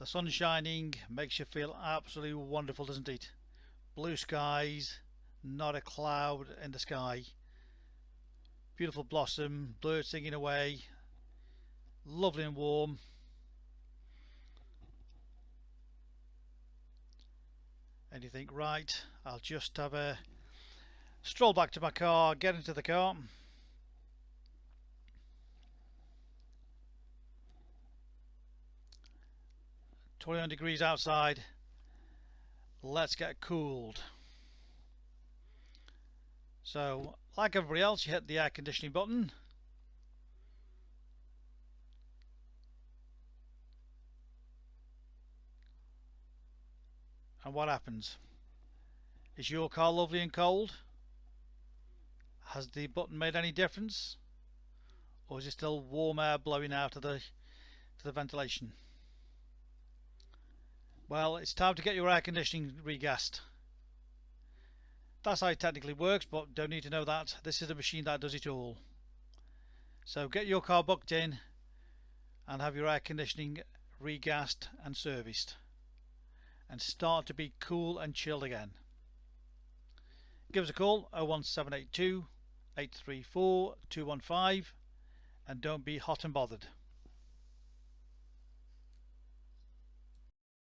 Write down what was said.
The sun shining makes you feel absolutely wonderful, doesn't it? Blue skies, not a cloud in the sky. Beautiful blossom, birds singing away. Lovely and warm. And you think, right, I'll just have a stroll back to my car, get into the car. 21 degrees outside. Let's get cooled. So, like everybody else, you hit the air conditioning button. And what happens? Is your car lovely and cold? Has the button made any difference? Or is it still warm air blowing out of the ventilation? Well, it's time to get your air conditioning regassed. That's how it technically works, but don't need to know that. This is the machine that does it all. So get your car booked in and have your air conditioning regassed and serviced, and start to be cool and chilled again. Give us a call, 01782 834 215, and don't be hot and bothered.